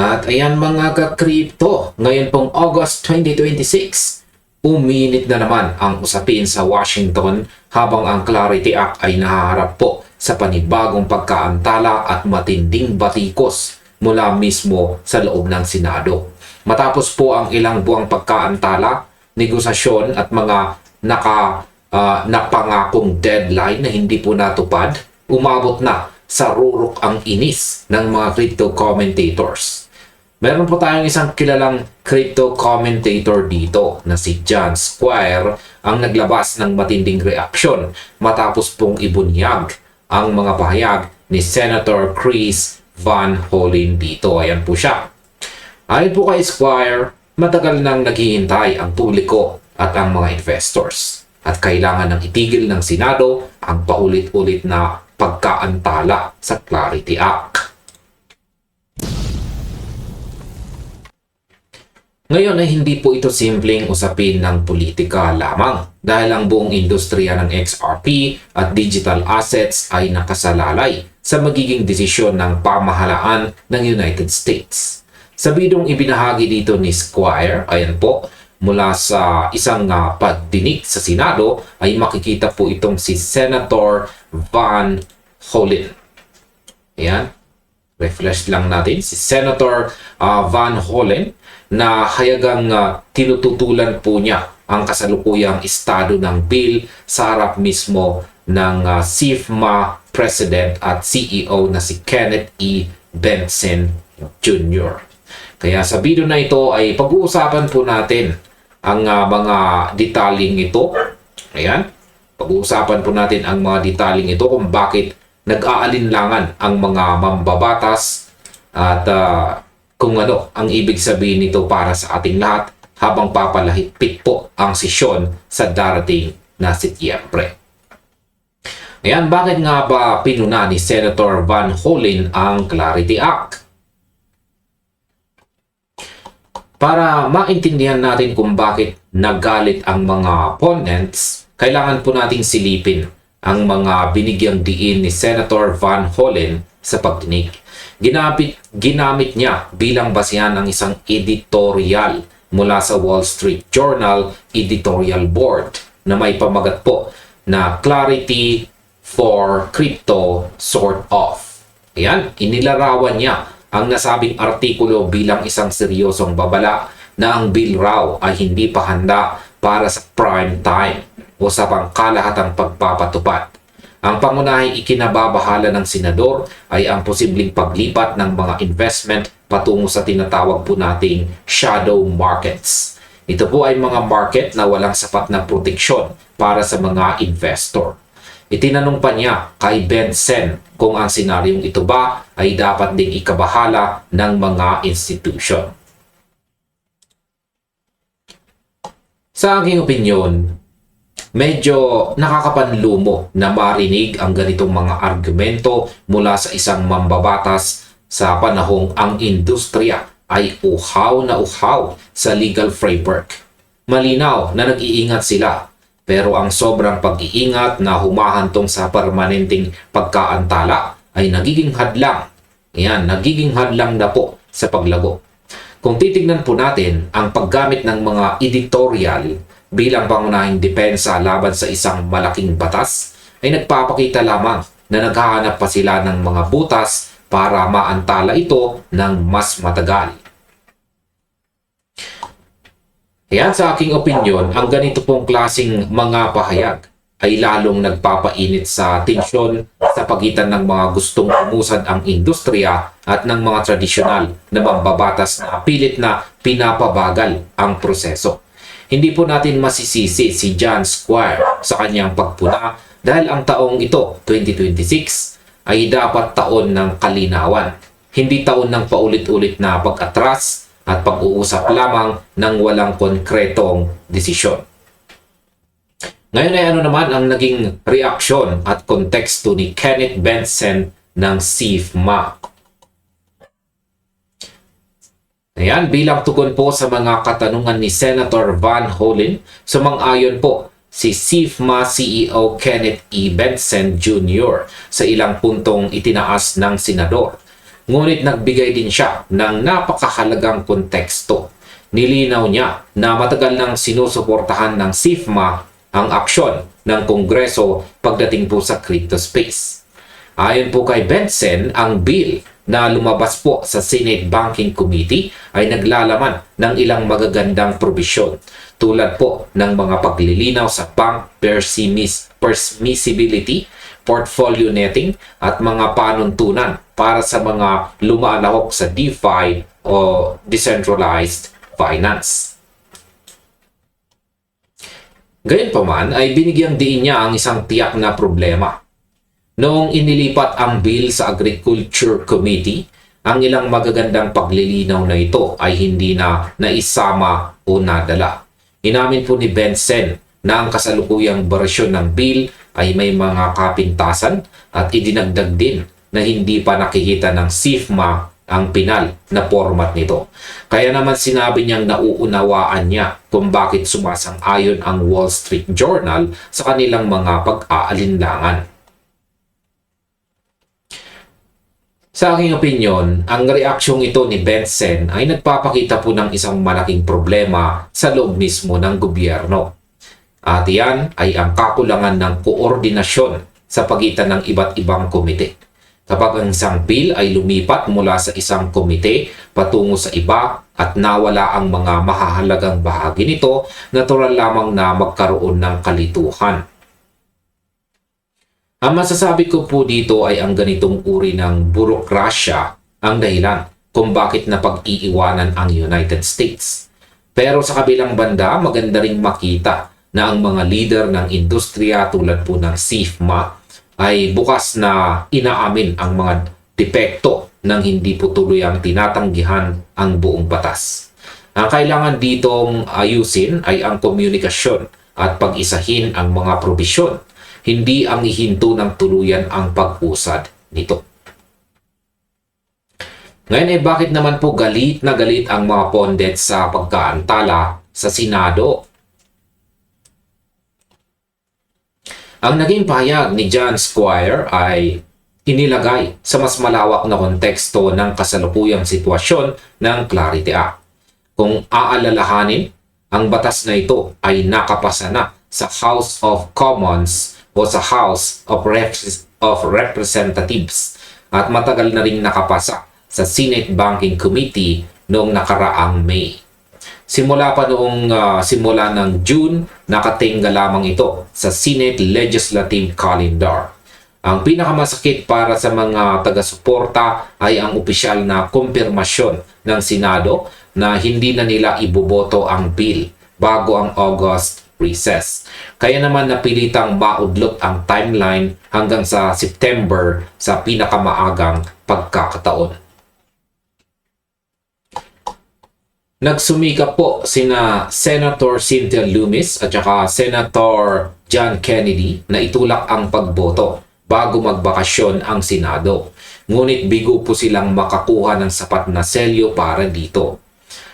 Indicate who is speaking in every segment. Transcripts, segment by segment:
Speaker 1: At ayan mga ka-crypto, ngayon pong August 2026, uminit na naman ang usapin sa Washington habang ang Clarity Act ay nahaharap po sa panibagong pagkaantala at matinding batikos mula mismo sa loob ng Senado. Matapos po ang ilang buwang pagkaantala, negosasyon at mga napangakong deadline na hindi po natupad, umabot na sa rurok ang inis ng mga crypto commentators. Meron po tayong isang kilalang crypto commentator dito na si John Squire ang naglabas ng matinding reaksyon matapos pong ibunyag ang mga pahayag ni Senator Chris Van Hollen dito. Ayan po siya. Ayon po kay Squire, matagal nang naghihintay ang publiko at ang mga investors at kailangan nang itigil ng Senado ang paulit-ulit na pagkaantala sa Clarity Act. Ngayon ay hindi po ito simpleng usapin ng politika lamang dahil ang buong industriya ng XRP at digital assets ay nakasalalay sa magiging desisyon ng pamahalaan ng United States. Sa bidong ibinahagi dito ni Squire, ayan po, mula sa isang pagdinig sa Senado ay makikita po itong si Senator Van Hollen. Ayan. Refresh lang natin. Si Senator Van Hollen na hayagang tinututulan po niya ang kasalukuyang estado ng bill sa harap mismo ng SIFMA President at CEO na si Kenneth E. Benson Jr. Kaya sa video na ito ay pag-uusapan po natin ang mga detalye ito. Ayan. Pag-uusapan po natin ang mga detalye ito kung bakit nag-aalinlangan ang mga mambabatas at kung ano ang ibig sabihin nito para sa ating lahat habang papalahigpit po ang sesyon sa darating na Setyembre. Ayan, bakit nga ba pinuna ni Senator Van Hollen ang Clarity Act? Para maintindihan natin kung bakit nagalit ang mga opponents, kailangan po nating silipin ang mga binigyang diin ni Senator Van Hollen sa pagdinig. Ginamit niya bilang basihan ang isang editorial mula sa Wall Street Journal Editorial Board na may pamagat po na Clarity for Crypto sort of. Ayan, inilarawan niya ang nasabing artikulo bilang isang seryosong babala na ang bill raw ay hindi pa handa para sa prime time o sa pangkalahatang pagpapatupad. Ang pangunahing ikinababahala ng senador ay ang posibleng paglipat ng mga investment patungo sa tinatawag po nating shadow markets. Ito po ay mga market na walang sapat na proteksyon para sa mga investor. Itinanong pa niya kay Benson kung ang senaryong ito ba ay dapat ding ikabahala ng mga institution. Sa aking opinyon, medyo nakakapanlumo na marinig ang ganitong mga argumento mula sa isang mambabatas sa panahong ang industriya ay uhaw na uhaw sa legal framework. Malinaw na nag-iingat sila, pero ang sobrang pag-iingat na humahantong sa permanenteng pagkaantala ay nagiging hadlang. Yan, nagiging hadlang na po sa paglago. Kung titignan po natin ang paggamit ng mga editorial bilang pangunahing depensa laban sa isang malaking batas, ay nagpapakita lamang na naghahanap pa sila ng mga butas para maantala ito ng mas matagal. Ayan, sa aking opinyon, ang ganito pong klaseng mga pahayag ay lalong nagpapainit sa tensyon sa pagitan ng mga gustong umusad ang industriya at ng mga tradisyonal na mambabatas na pilit na pinapabagal ang proseso. Hindi po natin masisisi si John Squire sa kanyang pagpuna dahil ang taong ito, 2026, ay dapat taon ng kalinawan, hindi taon ng paulit-ulit na pag-atras at pag-uusap lamang ng walang konkretong desisyon. Ngayon ay ano naman ang naging reaksyon at konteksto ni Kenneth Benson ng SIFMA? Ayan, bilang tugon po sa mga katanungan ni Senator Van Hollen, sumang-ayon po si SIFMA CEO Kenneth E. Benson Jr. sa ilang puntong itinaas ng senador. Ngunit nagbigay din siya ng napakahalagang konteksto. Nilinaw niya na matagal nang sinusuportahan ng SIFMA ang aksyon ng Kongreso pagdating po sa crypto space. Ayon po kay Bentsen, ang bill na lumabas po sa Senate Banking Committee ay naglalaman ng ilang magagandang probisyon tulad po ng mga paglilinaw sa bank permissibility, portfolio netting at mga panuntunan para sa mga lumalahok sa DeFi o decentralized finance. Gayunpaman ay binigyang diin niya ang isang tiyak na problema. Noong inilipat ang bill sa Agriculture Committee, ang ilang magagandang paglilinaw na ito ay hindi na naisama o nadala. Inamin po ni Bentsen na ang kasalukuyang bersyon ng bill ay may mga kapintasan at idinagdag din na hindi pa nakikita ng SIFMA ang pinal na format nito. Kaya naman sinabi niyang nauunawaan niya kung bakit sumasang-ayon ang Wall Street Journal sa kanilang mga pag-aalinlangan. Sa aking opinyon, ang reaksyong ito ni Bentsen ay nagpapakita po ng isang malaking problema sa loob mismo ng gobyerno. At iyan ay ang kakulangan ng koordinasyon sa pagitan ng iba't ibang komite. Kapag ang isang bill ay lumipat mula sa isang komite patungo sa iba at nawala ang mga mahahalagang bahagi nito, natural lamang na magkaroon ng kalituhan. Ang masasabi ko po dito ay ang ganitong uri ng burokrasya ang dahilan kung bakit napag-iiwanan ang United States. Pero sa kabilang banda, maganda ring makita na ang mga leader ng industriya tulad po ng SIFMA ay bukas na inaamin ang mga depekto ng hindi po tuloy ang tinatanggihan ang buong batas. Ang kailangan ditong ayusin ay ang komunikasyon at pag-isahin ang mga probisyon, hindi ang ihinto ng tuluyan ang pag-usad nito. Ngayon bakit naman po galit na galit ang mga pundits sa pagkaantala sa Senado? Ang naging pahayag ni John Squire ay inilagay sa mas malawak na konteksto ng kasalukuyang sitwasyon ng Clarity Act. Kung aalalahanin, ang batas na ito ay nakapasa na sa House of Commons o sa House of Representatives at matagal na ring nakapasa sa Senate Banking Committee noong nakaraang May. Simula ng June, nakatingga lamang ito sa Senate Legislative Calendar. Ang pinakamasakit para sa mga taga-suporta ay ang opisyal na kumpirmasyon ng Senado na hindi na nila iboboto ang bill bago ang August recess. Kaya naman napilitang maudlot ang timeline hanggang sa September sa pinakamaagang pagkakataon. Nagsumikap po sina Senator Cynthia Lummis at saka Senator John Kennedy na itulak ang pagboto bago magbakasyon ang Senado. Ngunit bigo po silang makakuha ng sapat na selyo para dito.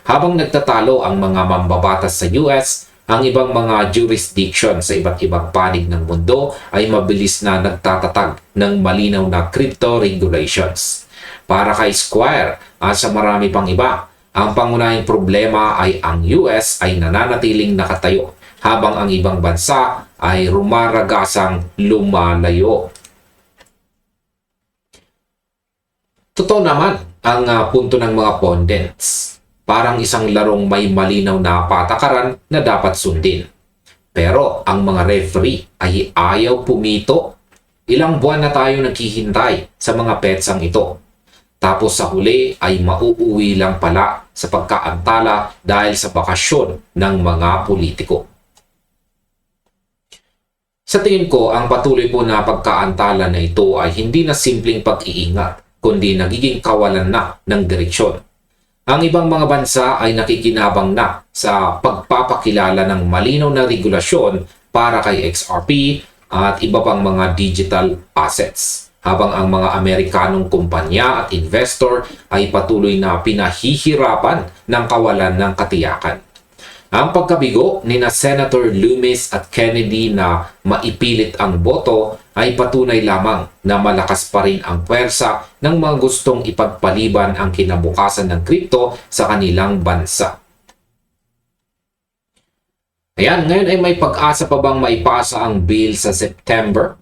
Speaker 1: Habang nagtatalo ang mga mambabatas sa US, ang ibang mga jurisdiction sa iba't ibang panig ng mundo ay mabilis na nagtatatag ng malinaw na crypto regulations. Para kay Squire at sa marami pang iba, ang pangunahing problema ay ang US ay nananatiling nakatayo habang ang ibang bansa ay rumaragasang lumalayo. Totoo naman ang punto ng mga pundits. Parang isang larong may malinaw na patakaran na dapat sundin. Pero ang mga referee ay ayaw pumito. Ilang buwan na tayo naghihintay sa mga petsang ito. Tapos sa huli ay mauuwi lang pala sa pagkaantala dahil sa bakasyon ng mga politiko. Sa tingin ko, ang patuloy po na pagkaantala na ito ay hindi na simpleng pag-iingat, kundi nagiging kawalan na ng direksyon. Ang ibang mga bansa ay nakikinabang na sa pagpapakilala ng malinaw na regulasyon para kay XRP at iba pang mga digital assets. Habang ang mga Amerikanong kumpanya at investor ay patuloy na pinahihirapan ng kawalan ng katiyakan. Ang pagkabigo ni na Senator Lummis at Kennedy na maipilit ang boto ay patunay lamang na malakas pa rin ang puwersa ng mga gustong ipagpaliban ang kinabukasan ng kripto sa kanilang bansa. Ayan, ngayon ay may pag-asa pa bang maipasa ang bill sa September?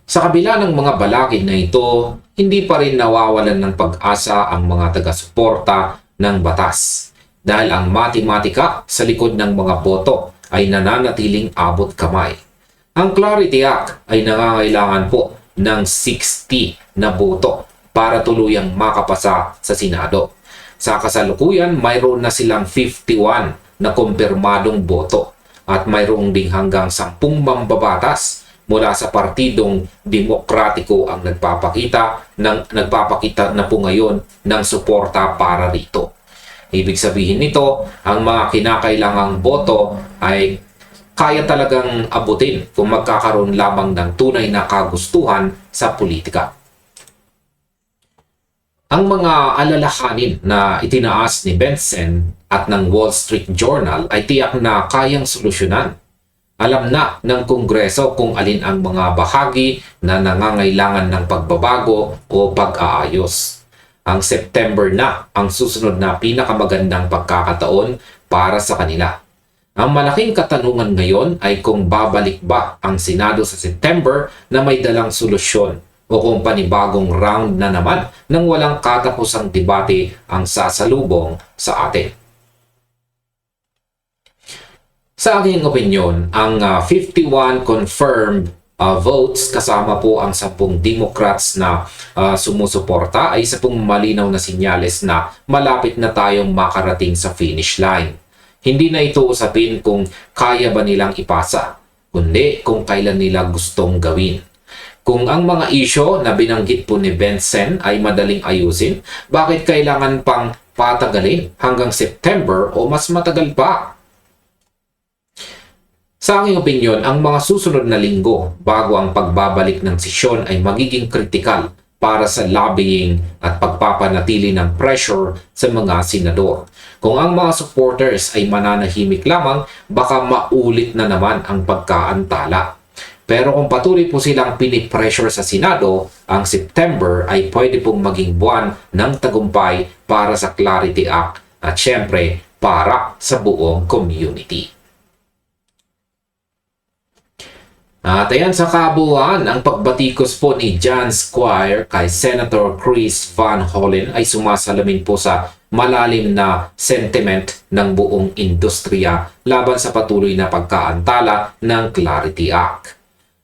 Speaker 1: Sa kabila ng mga balakid na ito, hindi pa rin nawawalan ng pag-asa ang mga taga-suporta ng batas dahil ang matematika sa likod ng mga boto ay nananatiling abot kamay. Ang Clarity Act ay nangangailangan po ng 60 na boto para tuluyang makapasa sa Senado. Sa kasalukuyan, mayroon na silang 51 na kumpirmadong boto at mayroong ding hanggang 10 mambabatas mula sa Partidong Demokratiko ang nagpapakita na po ngayon ng suporta para rito. Ibig sabihin nito, ang mga kinakailangang boto ay kaya talagang abutin kung magkakaroon lamang ng tunay na kagustuhan sa politika. Ang mga alalahanin na itinaas ni Benson at ng Wall Street Journal ay tiyak na kayang solusyonan. Alam na ng Kongreso kung alin ang mga bahagi na nangangailangan ng pagbabago o pag-aayos. Ang September na ang susunod na pinakamagandang pagkakataon para sa kanila. Ang malaking katanungan ngayon ay kung babalik ba ang Senado sa September na may dalang solusyon o kung panibagong round na naman nang walang katapusang debate ang sasalubong sa atin. Sa aking opinyon, ang 51 confirmed votes kasama po ang 10 Democrats na sumusuporta ay isa pong malinaw na sinyales na malapit na tayong makarating sa finish line. Hindi na ito usapin kung kaya ba nilang ipasa, kundi kung kailan nila gustong gawin. Kung ang mga isyo na binanggit po ni Benson ay madaling ayusin, bakit kailangan pang patagalin hanggang September o mas matagal pa? Sa aking opinyon, ang mga susunod na linggo bago ang pagbabalik ng sesyon ay magiging kritikal para sa lobbying at pagpapanatili ng pressure sa mga senador. Kung ang mga supporters ay mananahimik lamang, baka maulit na naman ang pagkaantala. Pero kung patuloy po silang pinipressure sa Senado, ang September ay pwede pong maging buwan ng tagumpay para sa Clarity Act at syempre para sa buong community. At ayan sa kabuuan, ang pagbatikos po ni John Squire kay Senator Chris Van Hollen ay sumasalamin po sa malalim na sentiment ng buong industriya laban sa patuloy na pagkaantala ng Clarity Act.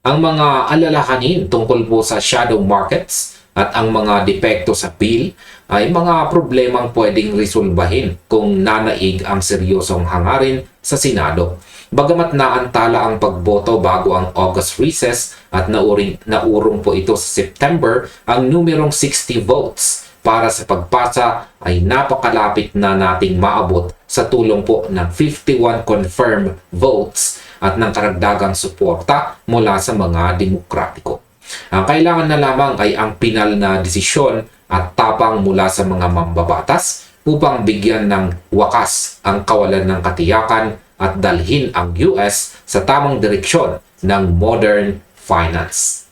Speaker 1: Ang mga alalahanin tungkol po sa shadow markets at ang mga depekto sa bill ay mga problemang pwedeng resolbahin kung nanaig ang seryosong hangarin sa Senado. Bagamat naantala ang pagboto bago ang August recess at naurong po ito sa September, ang numerong 60 votes para sa pagpasa ay napakalapit na nating maabot sa tulong po ng 51 confirmed votes at ng karagdagang suporta mula sa mga demokratiko. Ang kailangan na lamang ay ang pinal na desisyon at tapang mula sa mga mambabatas upang bigyan ng wakas ang kawalan ng katiyakan at dalhin ang US sa tamang direksyon ng modern finance.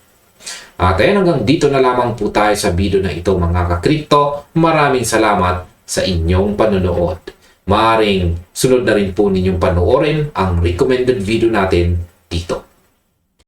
Speaker 1: At ayun, hanggang dito na lamang po tayo sa video na ito mga kakripto. Maraming salamat sa inyong panonood. Maaring sunod na rin po ninyong panoorin ang recommended video natin dito.